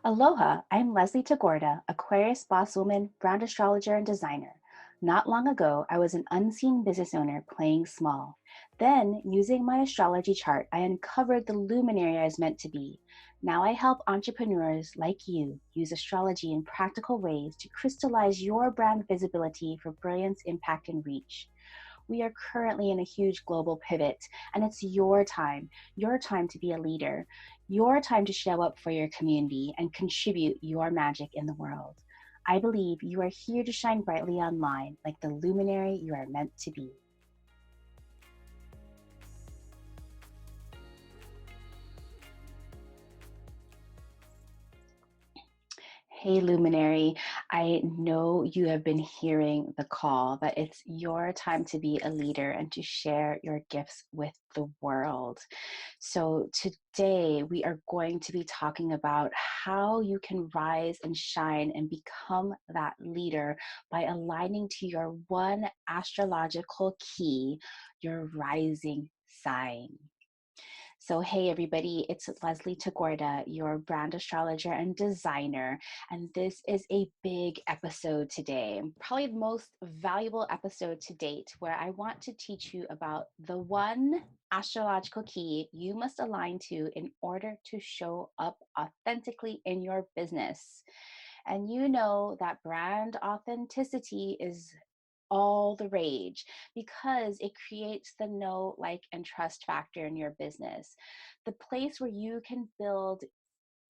Aloha, I'm Leslie Tagorda, Aquarius boss woman, brand astrologer, and designer. Not long ago, I was an unseen business owner playing small. Then, using my astrology chart, I uncovered the luminary I was meant to be. Now I help entrepreneurs like you use astrology in practical ways to crystallize your brand visibility for brilliance, impact, and reach. We are currently in a huge global pivot, and it's your time to be a leader, your time to show up for your community and contribute your magic in the world. I believe you are here to shine brightly online like the luminary you are meant to be. Hey, Luminary, I know you have been hearing the call that it's your time to be a leader and to share your gifts with the world. So, today we are going to be talking about how you can rise and shine and become that leader by aligning to your one astrological key, your rising sign. So, hey everybody, it's Leslie Tagorda, your brand astrologer and designer. And this is a big episode today, probably the most valuable episode to date, where I want to teach you about the one astrological key you must align to in order to show up authentically in your business. And you know that brand authenticity is all the rage because it creates the know, like, and trust factor in your business. The place where you can build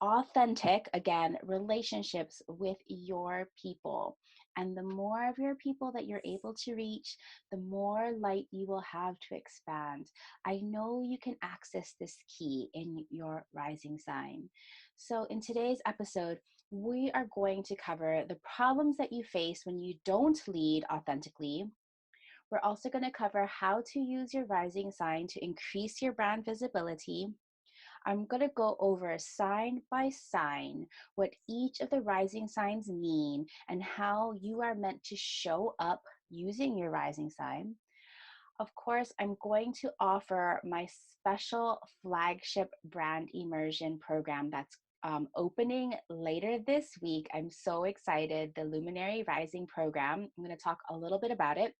authentic, again, relationships with your people. And the more of your people that you're able to reach, the more light you will have to expand. I know you can access this key in your rising sign. So, in today's episode, we are going to cover the problems that you face when you don't lead authentically. We're also going to cover how to use your rising sign to increase your brand visibility. I'm going to go over sign by sign what each of the rising signs mean and how you are meant to show up using your rising sign. Of course, I'm going to offer my special flagship brand immersion program that's opening later this week. I'm so excited. The Luminary Rising program. I'm going to talk a little bit about it.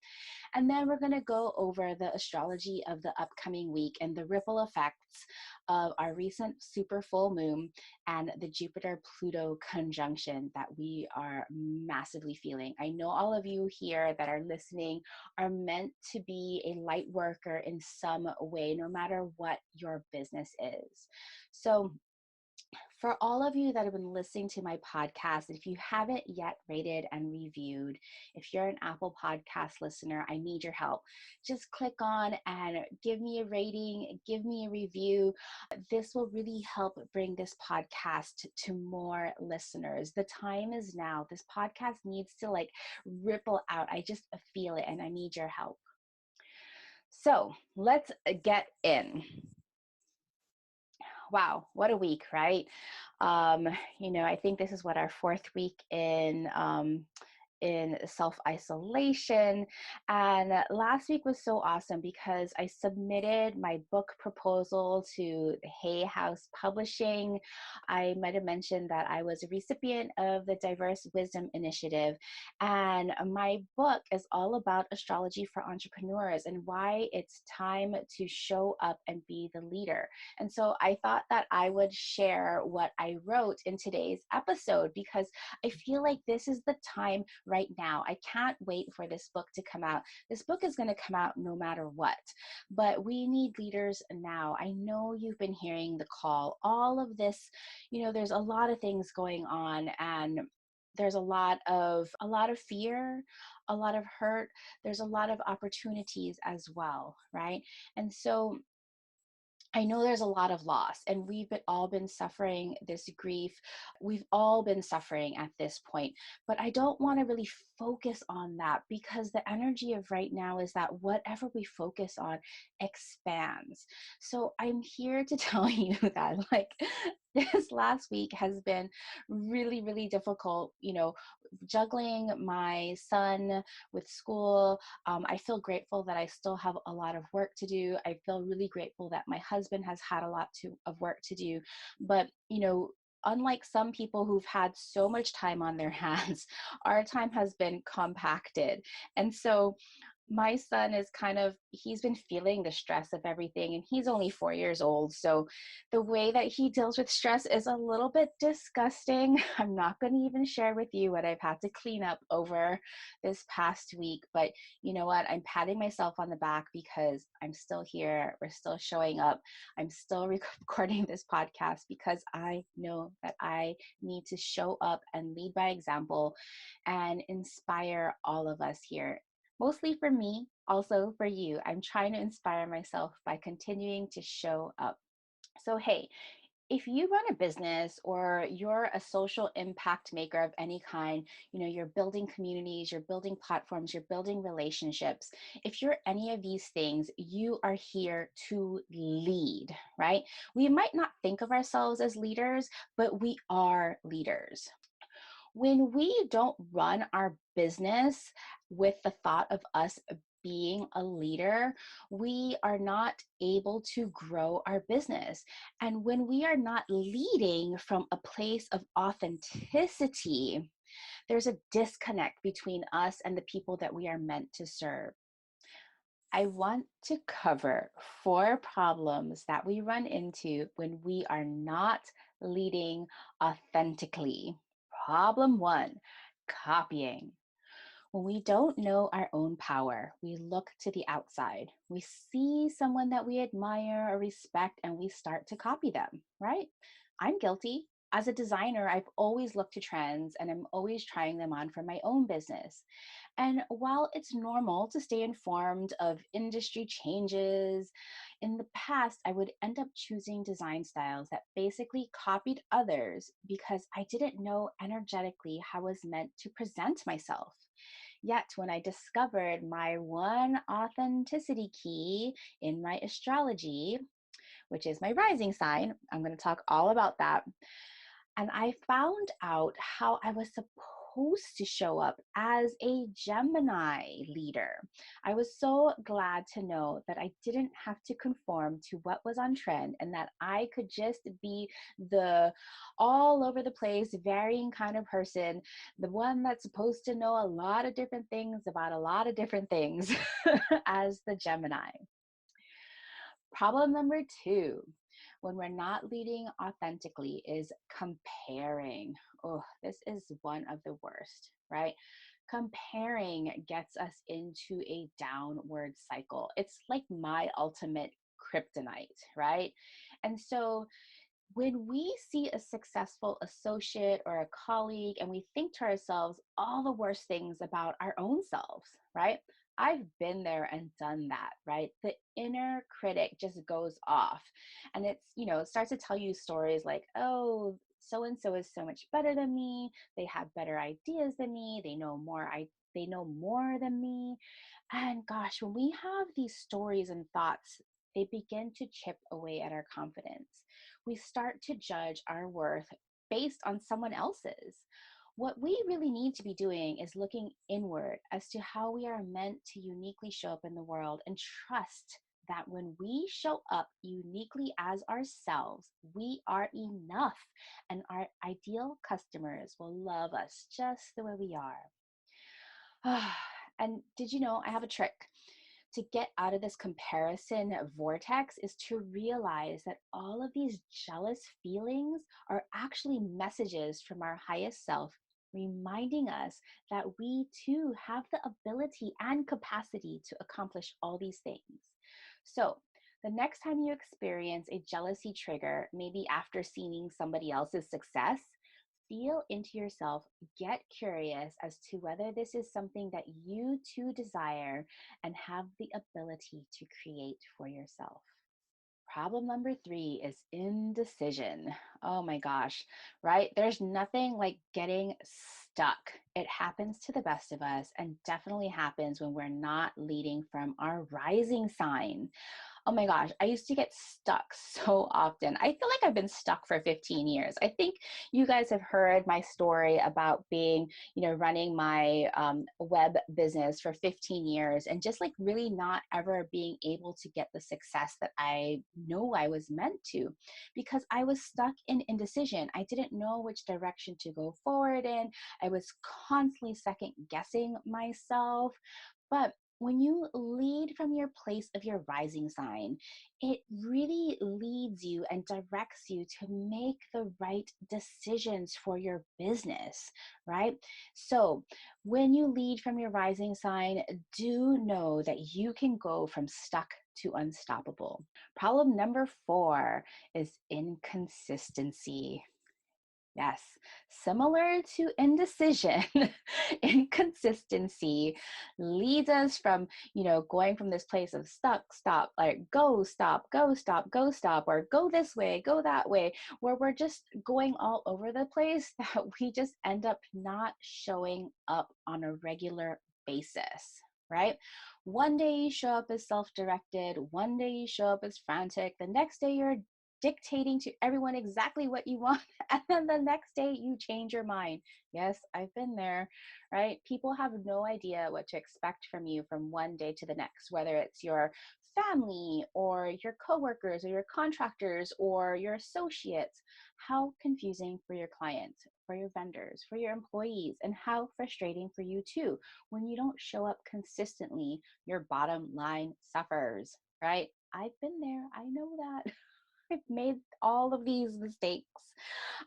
And then we're going to go over the astrology of the upcoming week and the ripple effects of our recent super full moon and the Jupiter Pluto conjunction that we are massively feeling. I know all of you here that are listening are meant to be a light worker in some way, no matter what your business is. So, for all of you that have been listening to my podcast, if you haven't yet rated and reviewed, if you're an Apple Podcast listener, I need your help. Just click on and give me a rating, give me a review. This will really help bring this podcast to more listeners. The time is now. This podcast needs to ripple out. I just feel it and I need your help. So let's get in. Wow, what a week, right? Um, I think this is what our fourth week in self-isolation. And last week was so awesome because I submitted my book proposal to Hay House Publishing. I might have mentioned that I was a recipient of the Diverse Wisdom Initiative. And my book is all about astrology for entrepreneurs and why it's time to show up and be the leader. And so I thought that I would share what I wrote in today's episode because I feel like this is the time right now. I can't wait for this book to come out. This book is going to come out no matter what, but we need leaders now. I know you've been hearing the call. All of this, there's a lot of things going on, and there's a lot of fear, a lot of hurt. There's a lot of opportunities as well, right? And so I know there's a lot of loss, and all been suffering this grief. We've all been suffering at this point, but I don't want to really focus on that because the energy of right now is that whatever we focus on expands. So I'm here to tell you that, this last week has been really, really difficult, juggling my son with school. I feel grateful that I still have a lot of work to do. I feel really grateful that my husband has had a lot of work to do. But, unlike some people who've had so much time on their hands, our time has been compacted. And so my son is he's been feeling the stress of everything, and he's only 4 years old. So the way that he deals with stress is a little bit disgusting. I'm not going to even share with you what I've had to clean up over this past week. But you know what? I'm patting myself on the back because I'm still here. We're still showing up. I'm still recording this podcast because I know that I need to show up and lead by example and inspire all of us here, mostly for me, also for you. I'm trying to inspire myself by continuing to show up. So, hey, if you run a business or you're a social impact maker of any kind, you're building communities, you're building platforms, you're building relationships. If you're any of these things, you are here to lead, right? We might not think of ourselves as leaders, but we are leaders. When we don't run our business with the thought of us being a leader, we are not able to grow our business. And when we are not leading from a place of authenticity, there's a disconnect between us and the people that we are meant to serve. I want to cover 4 problems that we run into when we are not leading authentically. Problem 1, copying. When we don't know our own power, we look to the outside. We see someone that we admire or respect and we start to copy them, right? I'm guilty. As a designer, I've always looked to trends and I'm always trying them on for my own business. And while it's normal to stay informed of industry changes, in the past, I would end up choosing design styles that basically copied others because I didn't know energetically how I was meant to present myself. Yet, when I discovered my one authenticity key in my astrology, which is my rising sign, I'm going to talk all about that. And I found out how I was supposed to show up as a Gemini leader. I was so glad to know that I didn't have to conform to what was on trend and that I could just be the all over the place, varying kind of person, the one that's supposed to know a lot of different things about a lot of different things as the Gemini. Problem number 2, when we're not leading authentically, is comparing. Oh, this is one of the worst, right? Comparing gets us into a downward cycle. It's like my ultimate kryptonite, right? And so when we see a successful associate or a colleague and we think to ourselves all the worst things about our own selves, right? I've been there and done that, right? The inner critic just goes off and it starts to tell you stories like, oh, so and so is so much better than me. They have better ideas than me. They know more. They know more than me. And gosh, when we have these stories and thoughts, they begin to chip away at our confidence. We start to judge our worth based on someone else's. What we really need to be doing is looking inward as to how we are meant to uniquely show up in the world and trust that when we show up uniquely as ourselves, we are enough and our ideal customers will love us just the way we are. And did you know I have a trick? To get out of this comparison vortex is to realize that all of these jealous feelings are actually messages from our highest self, reminding us that we too have the ability and capacity to accomplish all these things. So, the next time you experience a jealousy trigger, maybe after seeing somebody else's success, feel into yourself, get curious as to whether this is something that you too desire and have the ability to create for yourself. Problem number 3 is indecision. Oh my gosh, right? There's nothing like getting stuck. It happens to the best of us and definitely happens when we're not leading from our rising sign. Oh my gosh, I used to get stuck so often. I feel like I've been stuck for 15 years. I think you guys have heard my story about being, running my web business for 15 years and just like really not ever being able to get the success that I know I was meant to because I was stuck in indecision. I didn't know which direction to go forward in. I was constantly second guessing myself. But when you lead from your place of your rising sign, it really leads you and directs you to make the right decisions for your business, right? So when you lead from your rising sign, do know that you can go from stuck to unstoppable. Problem number 4 is inconsistency. Yes, similar to indecision, inconsistency leads us from, going from this place of stuck, stop, like go, stop, go, stop, go, stop, or go this way, go that way, where we're just going all over the place that we just end up not showing up on a regular basis. Right? One day you show up as self directed, one day you show up as frantic, the next day you're dictating to everyone exactly what you want, and then the next day you change your mind. Yes, I've been there, right? People have no idea what to expect from you from one day to the next, whether it's your family or your coworkers or your contractors or your associates. How confusing for your clients, for your vendors, for your employees, and how frustrating for you too. When you don't show up consistently, your bottom line suffers, right? I've been there. I know that. I've made all of these mistakes.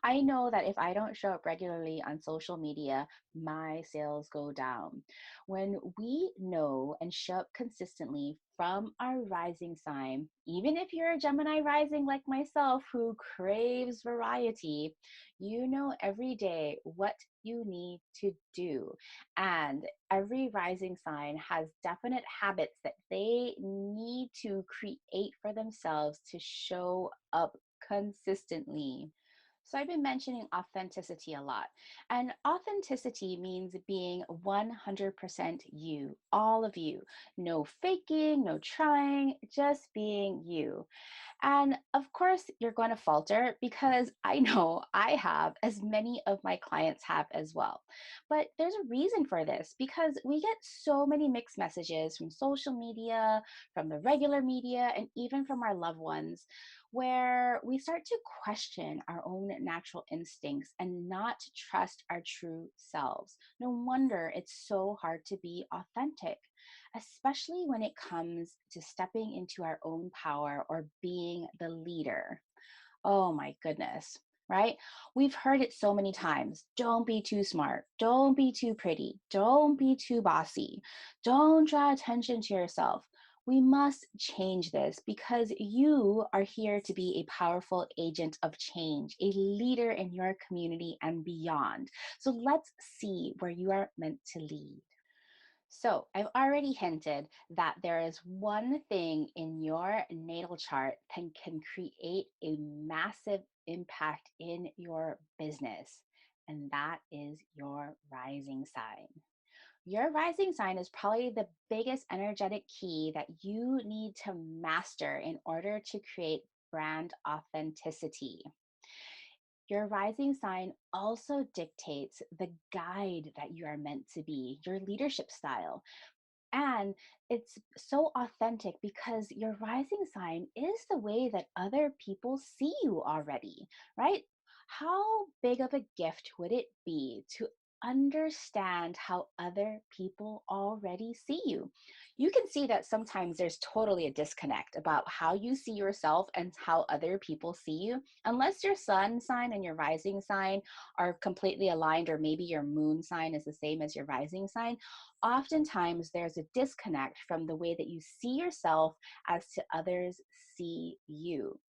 I know that if I don't show up regularly on social media, my sales go down. When we know and show up consistently from our rising sign, even if you're a Gemini rising like myself who craves variety, you know every day what you need to do. And every rising sign has definite habits that they need to create for themselves to show up consistently. So I've been mentioning authenticity a lot. And authenticity means being 100% you, all of you. No faking, no trying, just being you. And of course, you're going to falter because I know I have, as many of my clients have as well. But there's a reason for this because we get so many mixed messages from social media, from the regular media, and even from our loved ones, where we start to question our own natural instincts and not trust our true selves. No wonder it's so hard to be authentic, especially when it comes to stepping into our own power or being the leader. Oh my goodness, right? We've heard it so many times. Don't be too smart. Don't be too pretty. Don't be too bossy. Don't draw attention to yourself. We must change this because you are here to be a powerful agent of change, a leader in your community and beyond. So let's see where you are meant to lead. So, I've already hinted that there is one thing in your natal chart that can create a massive impact in your business, and that is your rising sign. Your rising sign is probably the biggest energetic key that you need to master in order to create brand authenticity. Your rising sign also dictates the guide that you are meant to be, your leadership style. And it's so authentic because your rising sign is the way that other people see you already, right? How big of a gift would it be to understand how other people already see you? You can see that sometimes there's totally a disconnect about how you see yourself and how other people see you. Unless your sun sign and your rising sign are completely aligned, or maybe your moon sign is the same as your rising sign, oftentimes there's a disconnect from the way that you see yourself as to others see you.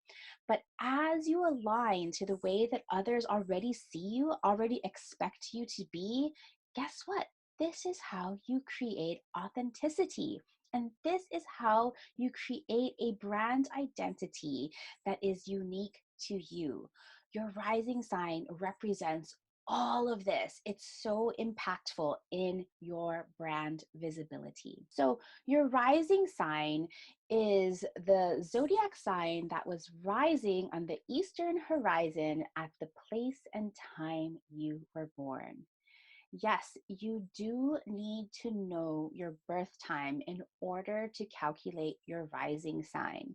But as you align to the way that others already see you, already expect you to be, guess what? This is how you create authenticity. And this is how you create a brand identity that is unique to you. Your rising sign represents all of this, it's so impactful in your brand visibility. So your rising sign is the zodiac sign that was rising on the eastern horizon at the place and time you were born. Yes, you do need to know your birth time in order to calculate your rising sign.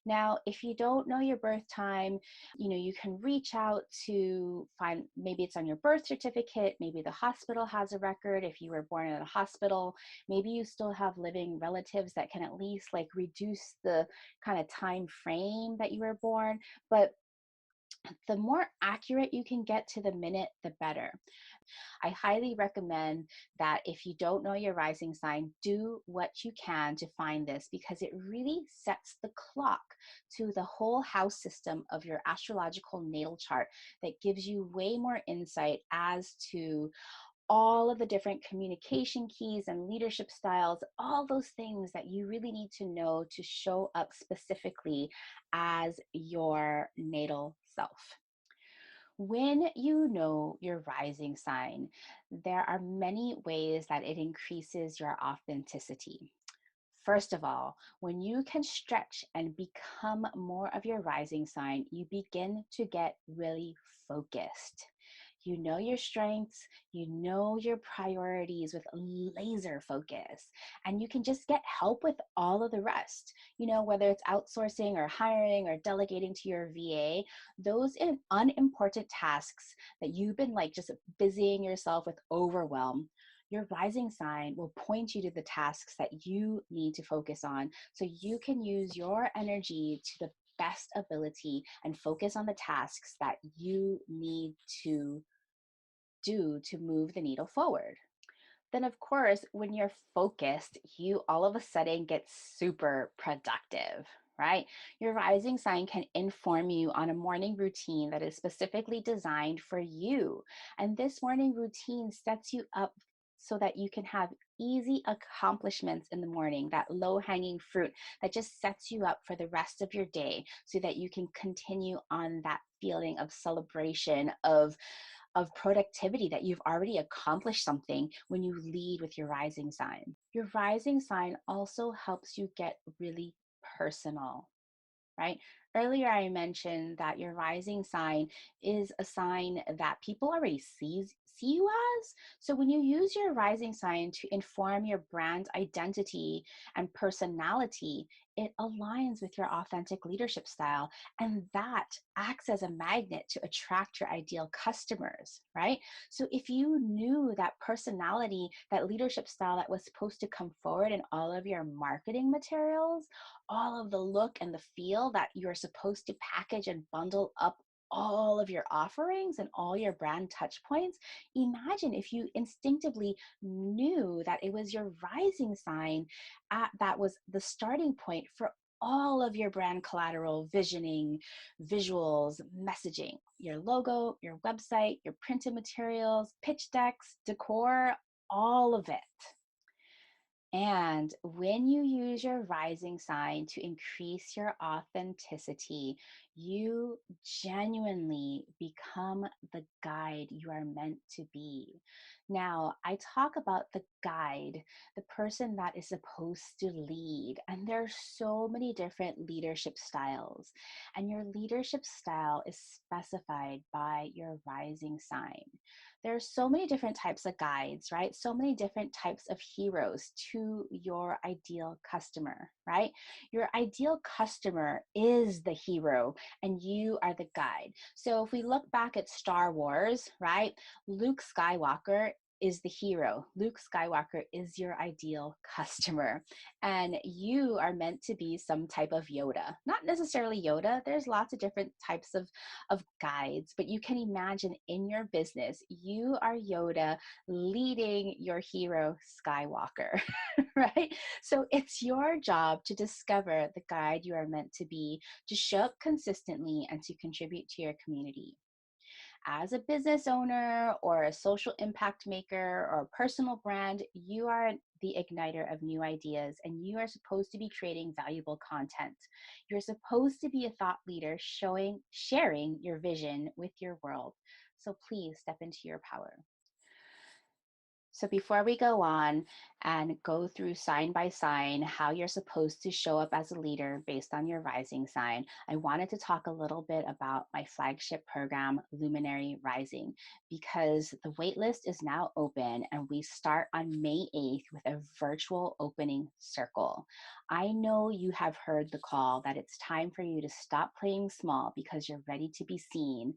Now, if you don't know your birth time, you can reach out to find, maybe it's on your birth certificate, maybe the hospital has a record if you were born in a hospital, maybe you still have living relatives that can at least like reduce the kind of time frame that you were born. But the more accurate you can get to the minute, the better. I highly recommend that if you don't know your rising sign, do what you can to find this, because it really sets the clock to the whole house system of your astrological natal chart that gives you way more insight as to all of the different communication keys and leadership styles, all those things that you really need to know to show up specifically as your natal self. When you know your rising sign, there are many ways that it increases your authenticity. First of all, when you can stretch and become more of your rising sign, you begin to get really focused. You know your strengths, you know your priorities with laser focus, and you can just get help with all of the rest. Whether it's outsourcing or hiring or delegating to your VA, those unimportant tasks that you've been like just busying yourself with overwhelm, your rising sign will point you to the tasks that you need to focus on so you can use your energy to the best ability and focus on the tasks that you need to do to move the needle forward. Then, of course, when you're focused, you all of a sudden get super productive, right? Your rising sign can inform you on a morning routine that is specifically designed for you. And this morning routine sets you up so that you can have easy accomplishments in the morning, that low hanging fruit that just sets you up for the rest of your day so that you can continue on that feeling of celebration, of productivity, that you've already accomplished something when you lead with your rising sign. Your rising sign also helps you get really personal, right? Earlier, I mentioned that your rising sign is a sign that people already see you as. So when you use your rising sign to inform your brand identity and personality, it aligns with your authentic leadership style. And that acts as a magnet to attract your ideal customers, right? So if you knew that personality, that leadership style that was supposed to come forward in all of your marketing materials, all of the look and the feel that you're supposed to package and bundle up all of your offerings and all your brand touch points, imagine if you instinctively knew that it was your rising sign that was the starting point for all of your brand collateral, visioning, visuals, messaging, your logo, your website, your printed materials, pitch decks, decor, all of it. And when you use your rising sign to increase your authenticity, you genuinely become the guide you are meant to be. Now, I talk about the guide, the person that is supposed to lead, and there are so many different leadership styles, and your leadership style is specified by your rising sign. There's so many different types of guides, right? So many different types of heroes to your ideal customer, right? Your ideal customer is the hero and you are the guide. So if we look back at Star Wars, right? Luke Skywalker is the hero. Luke Skywalker is your ideal customer. And you are meant to be some type of Yoda. Not necessarily Yoda. There's lots of different types of guides, but you can imagine in your business, you are Yoda leading your hero Skywalker, right? So it's your job to discover the guide you are meant to be, to show up consistently and to contribute to your community. As a business owner or a social impact maker or a personal brand, you are the igniter of new ideas and you are supposed to be creating valuable content. You're supposed to be a thought leader sharing your vision with your world. So please step into your power. So before we go on and go through sign by sign how you're supposed to show up as a leader based on your rising sign, I wanted to talk a little bit about my flagship program, Luminary Rising, because the waitlist is now open and we start on May 8th with a virtual opening circle. I know you have heard the call that it's time for you to stop playing small because you're ready to be seen.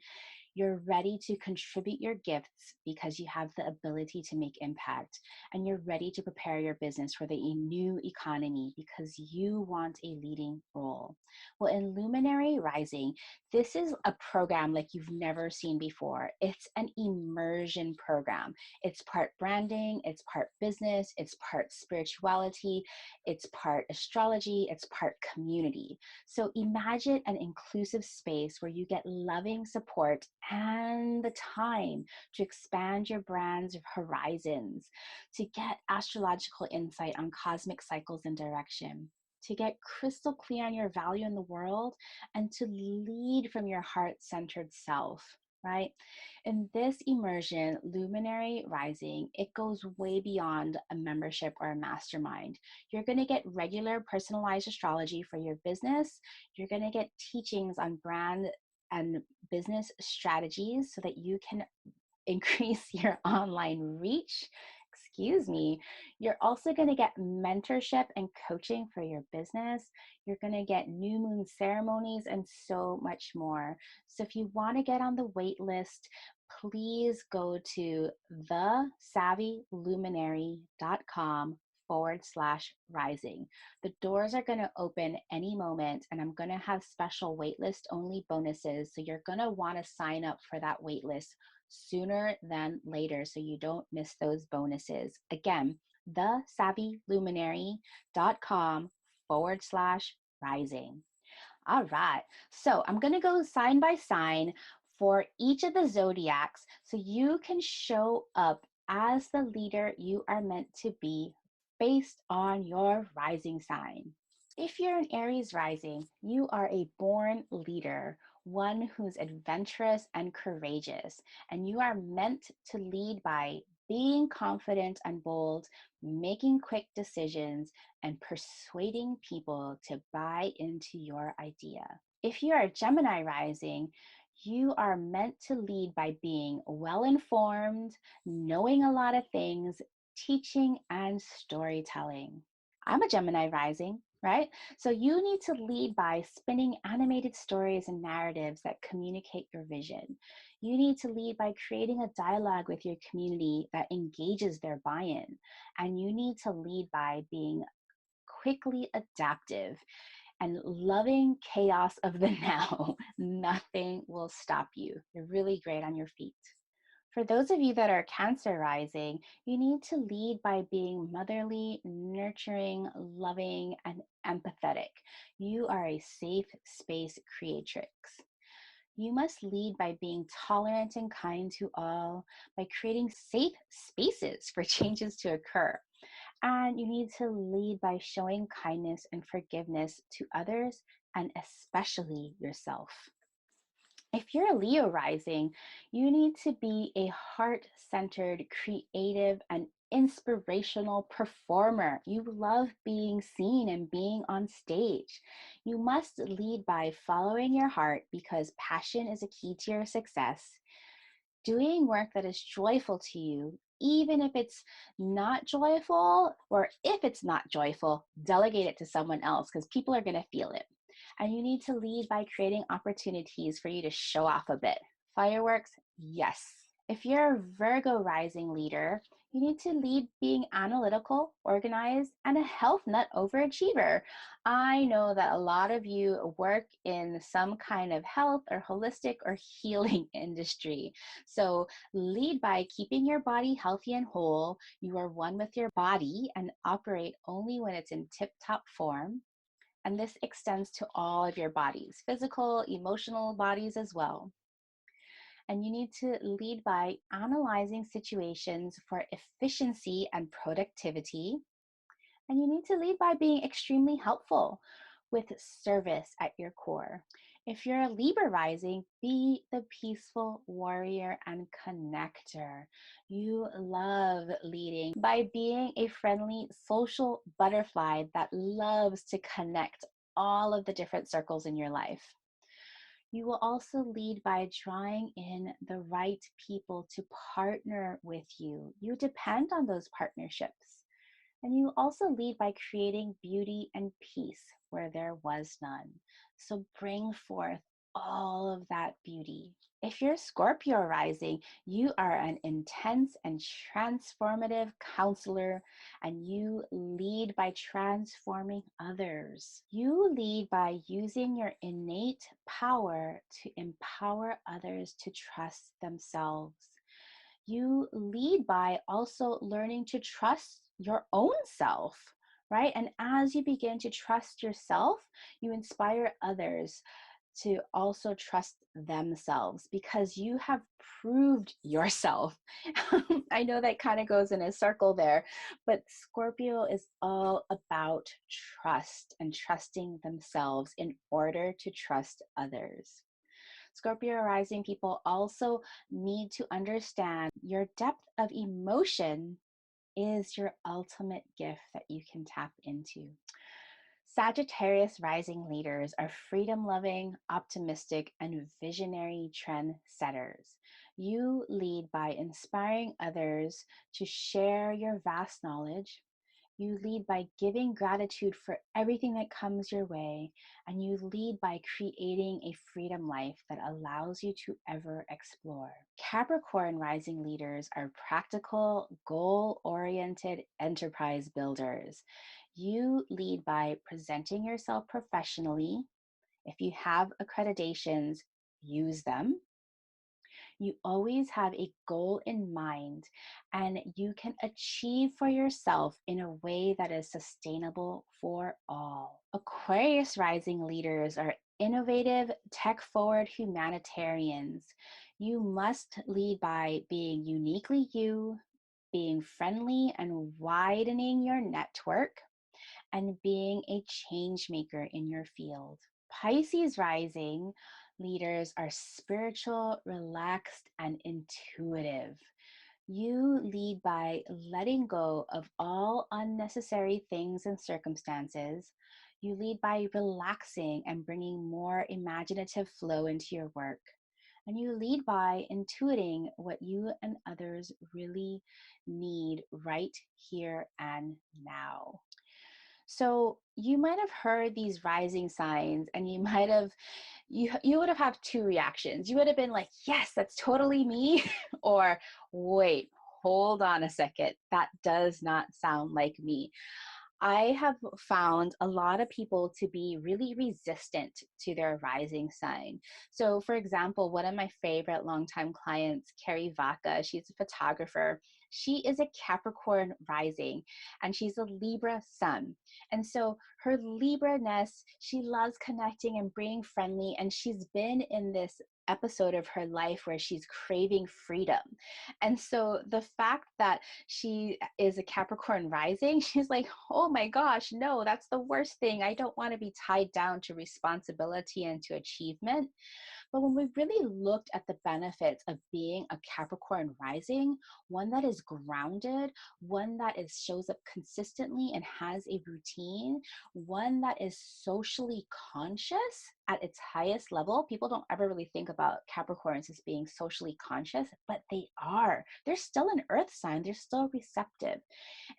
You're ready to contribute your gifts because you have the ability to make impact, and you're ready to prepare your business for the new economy because you want a leading role. Well, in Luminary Rising, this is a program like you've never seen before. It's an immersion program. It's part branding, it's part business, it's part spirituality, it's part astrology, it's part community. So imagine an inclusive space where you get loving support and the time to expand your brand's horizons, to get astrological insight on cosmic cycles and direction, to get crystal clear on your value in the world, and to lead from your heart-centered self. Right? In this immersion, Luminary Rising, it goes way beyond a membership or a mastermind. You're going to get regular personalized astrology for your business. You're going to get teachings on brand and business strategies so that you can increase your online reach. Excuse me. You're also going to get mentorship and coaching for your business. You're going to get new moon ceremonies and so much more. So if you want to get on the wait list, please go to thesavvyluminary.com/rising. The doors are going to open any moment, and I'm going to have special waitlist only bonuses. So you're going to want to sign up for that waitlist sooner than later so you don't miss those bonuses. Again, thesavvyluminary.com/rising. All right, so I'm going to go sign by sign for each of the zodiacs so you can show up as the leader you are meant to be based on your rising sign. If you're an Aries rising, you are a born leader, one who's adventurous and courageous, and you are meant to lead by being confident and bold, making quick decisions, and persuading people to buy into your idea. If you are a Gemini rising, you are meant to lead by being well-informed, knowing a lot of things, teaching, and storytelling. I'm a Gemini rising, right? So you need to lead by spinning animated stories and narratives that communicate your vision. You need to lead by creating a dialogue with your community that engages their buy-in. And you need to lead by being quickly adaptive and loving chaos of the now. Nothing will stop you. You're really great on your feet. For those of you that are Cancer rising, you need to lead by being motherly, nurturing, loving, and empathetic. You are a safe space creatrix. You must lead by being tolerant and kind to all, by creating safe spaces for changes to occur. And you need to lead by showing kindness and forgiveness to others and especially yourself. If you're a Leo rising, you need to be a heart-centered, creative, and inspirational performer. You love being seen and being on stage. You must lead by following your heart because passion is a key to your success. Doing work that is joyful to you, even if it's not joyful, or if it's not joyful, delegate it to someone else because people are going to feel it. And you need to lead by creating opportunities for you to show off a bit. Fireworks, yes. If you're a Virgo rising leader, you need to lead being analytical, organized, and a health nut overachiever. I know that a lot of you work in some kind of health or holistic or healing industry. So lead by keeping your body healthy and whole. You are one with your body and operate only when it's in tip-top form. And this extends to all of your bodies, physical, emotional bodies as well. And you need to lead by analyzing situations for efficiency and productivity. And you need to lead by being extremely helpful with service at your core. If you're a Libra rising, be the peaceful warrior and connector. You love leading by being a friendly social butterfly that loves to connect all of the different circles in your life. You will also lead by drawing in the right people to partner with you. You depend on those partnerships. And you also lead by creating beauty and peace where there was none. So bring forth all of that beauty. If you're Scorpio rising, you are an intense and transformative counselor, and you lead by transforming others. You lead by using your innate power to empower others to trust themselves. You lead by also learning to trust your own self, right? And as you begin to trust yourself, you inspire others to also trust themselves because you have proved yourself. I know that kind of goes in a circle there, but Scorpio is all about trust and trusting themselves in order to trust others. Scorpio rising people also need to understand your depth of emotion is your ultimate gift that you can tap into. Sagittarius rising leaders are freedom loving, optimistic, and visionary trendsetters. You lead by inspiring others to share your vast knowledge. You lead by giving gratitude for everything that comes your way, and you lead by creating a freedom life that allows you to ever explore. Capricorn rising leaders are practical, goal-oriented enterprise builders. You lead by presenting yourself professionally. If you have accreditations, use them. You always have a goal in mind, and you can achieve for yourself in a way that is sustainable for all. Aquarius rising leaders are innovative, tech forward humanitarians. You must lead by being uniquely you, being friendly and widening your network, and being a change maker in your field. Pisces rising leaders are spiritual, relaxed, and intuitive. You lead by letting go of all unnecessary things and circumstances. You lead by relaxing and bringing more imaginative flow into your work. And you lead by intuiting what you and others really need right here and now. So you might have heard these rising signs, and you would have had two reactions. You would have been like, yes, that's totally me, or wait, hold on a second, that does not sound like me. I have found a lot of people to be really resistant to their rising sign. So, for example, one of my favorite longtime clients, Carrie Vaca, she's a photographer. She is a Capricorn rising, and she's a Libra sun. And so her Libra-ness, she loves connecting and being friendly, and she's been in this episode of her life where she's craving freedom. And so the fact that she is a Capricorn rising, she's like, oh my gosh, no, that's the worst thing. I don't want to be tied down to responsibility and to achievement. But when we really looked at the benefits of being a Capricorn rising, one that is grounded, one that shows up consistently and has a routine, one that is socially conscious at its highest level. People don't ever really think about Capricorns as being socially conscious, but they are. They're still an earth sign. They're still receptive.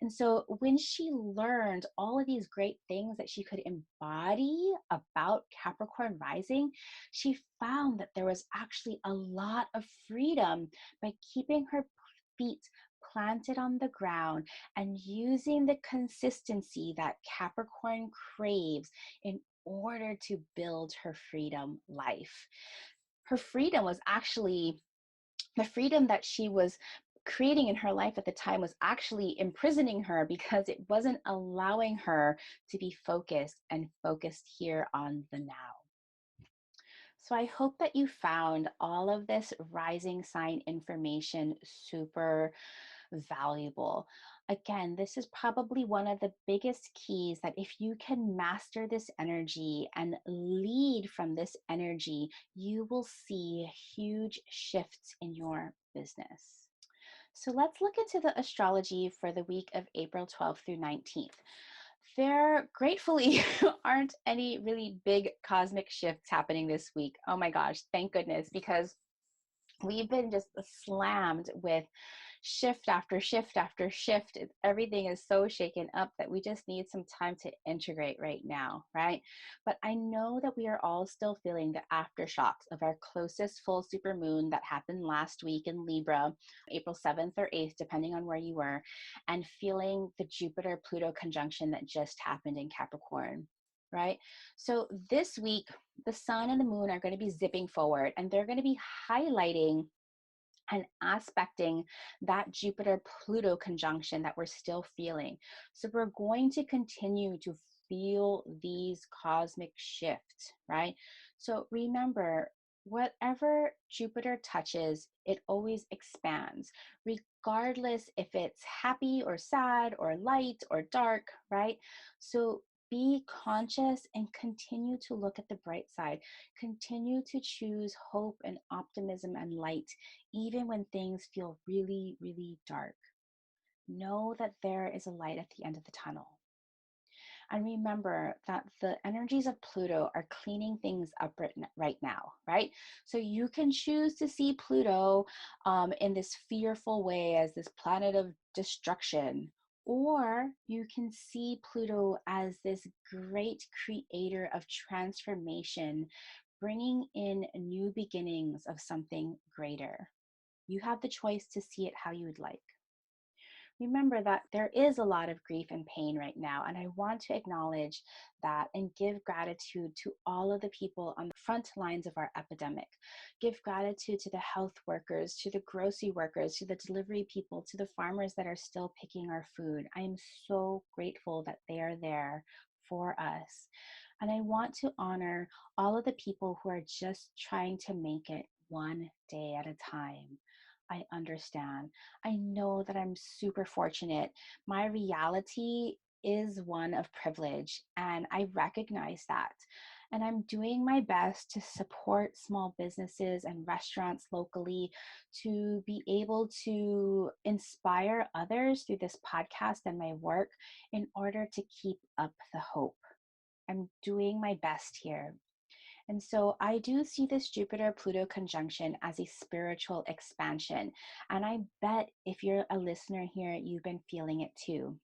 And so when she learned all of these great things that she could embody about Capricorn rising, she found that there was actually a lot of freedom by keeping her feet planted on the ground and using the consistency that Capricorn craves in order to build her freedom life. Her freedom was actually the freedom that she was creating in her life at the time was actually imprisoning her because it wasn't allowing her to be focused and focused here on the now. So I hope that you found all of this rising sign information super valuable. Again, this is probably one of the biggest keys that if you can master this energy and lead from this energy, you will see huge shifts in your business. So let's look into the astrology for the week of April 12th through 19th. There gratefully aren't any really big cosmic shifts happening this week. Oh my gosh, thank goodness, because we've been just slammed with shift after shift after shift. Everything is so shaken up that we just need some time to integrate right now, right? But I know that we are all still feeling the aftershocks of our closest full supermoon that happened last week in Libra, April 7th or 8th, depending on where you were, and feeling the Jupiter Pluto conjunction that just happened in Capricorn. Right? So this week, the sun and the moon are going to be zipping forward and they're going to be highlighting and aspecting that Jupiter Pluto conjunction that we're still feeling. So we're going to continue to feel these cosmic shifts, right? So remember, whatever Jupiter touches, it always expands, regardless if it's happy or sad or light or dark, right? So be conscious and continue to look at the bright side. Continue to choose hope and optimism and light, even when things feel really, really dark. Know that there is a light at the end of the tunnel. And remember that the energies of Pluto are cleaning things up right now, right? So you can choose to see Pluto in this fearful way as this planet of destruction, or you can see Pluto as this great creator of transformation, bringing in new beginnings of something greater. You have the choice to see it how you would like. Remember that there is a lot of grief and pain right now, and I want to acknowledge that and give gratitude to all of the people on the front lines of our epidemic. Give gratitude to the health workers, to the grocery workers, to the delivery people, to the farmers that are still picking our food. I am so grateful that they are there for us. And I want to honor all of the people who are just trying to make it one day at a time. I understand. I know that I'm super fortunate. My reality is one of privilege, and I recognize that. And I'm doing my best to support small businesses and restaurants locally to be able to inspire others through this podcast and my work in order to keep up the hope. I'm doing my best here. And so I do see this Jupiter Pluto conjunction as a spiritual expansion. And I bet if you're a listener here, you've been feeling it too.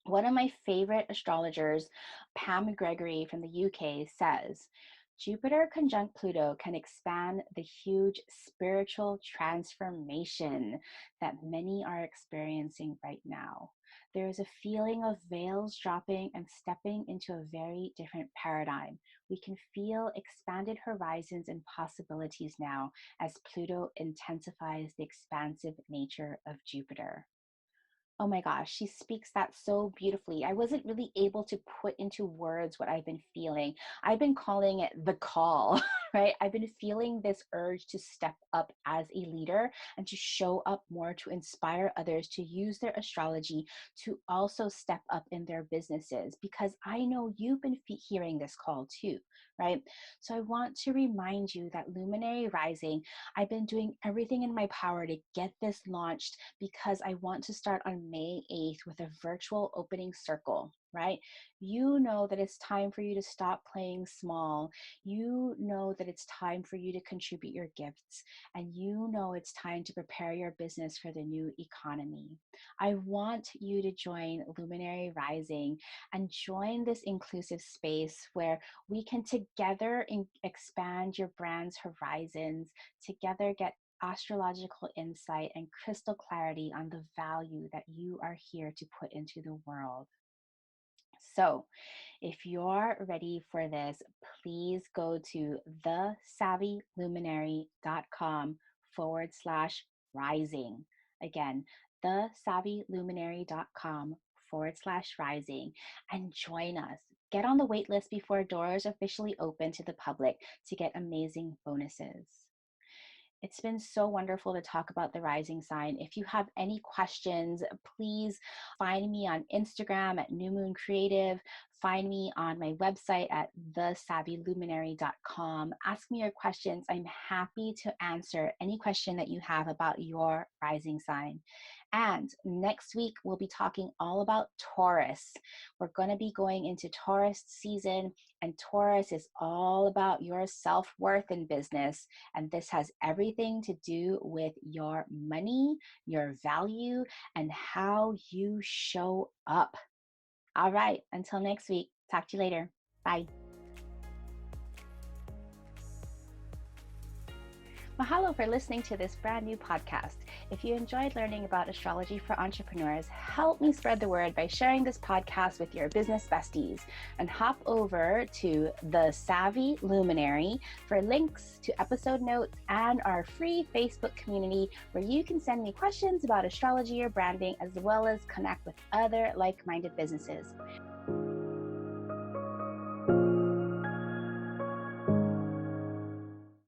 One of my favorite astrologers, Pam Gregory from the UK, says Jupiter conjunct Pluto can expand the huge spiritual transformation that many are experiencing right now. There is a feeling of veils dropping and stepping into a very different paradigm. We can feel expanded horizons and possibilities now as Pluto intensifies the expansive nature of Jupiter. Oh my gosh, she speaks that so beautifully. I wasn't really able to put into words what I've been feeling. I've been calling it the call, right? I've been feeling this urge to step up as a leader and to show up more, to inspire others to use their astrology to also step up in their businesses, because I know you've been hearing this call too, right? So I want to remind you that Luminary Rising, I've been doing everything in my power to get this launched because I want to start on May 8th with a virtual opening circle, right? You know that it's time for you to stop playing small. You know that it's time for you to contribute your gifts. And you know it's time to prepare your business for the new economy. I want you to join Luminary Rising and join this inclusive space where we can together expand your brand's horizons, together get astrological insight and crystal clarity on the value that you are here to put into the world. So, if you're ready for this, please go to thesavvyluminary.com/rising. Again, thesavvyluminary.com/rising and join us. Get on the wait list before doors officially open to the public to get amazing bonuses. It's been so wonderful to talk about the rising sign. If you have any questions, please find me on Instagram at New Moon Creative. Find me on my website at thesavvyluminary.com. Ask me your questions. I'm happy to answer any question that you have about your rising sign. And next week, we'll be talking all about Taurus. We're going to be going into Taurus season, and Taurus is all about your self-worth in business. And this has everything to do with your money, your value, and how you show up. All right, until next week, talk to you later. Bye. Mahalo for listening to this brand new podcast. If you enjoyed learning about astrology for entrepreneurs, help me spread the word by sharing this podcast with your business besties, and hop over to The Savvy Luminary for links to episode notes and our free Facebook community where you can send me questions about astrology or branding, as well as connect with other like-minded businesses.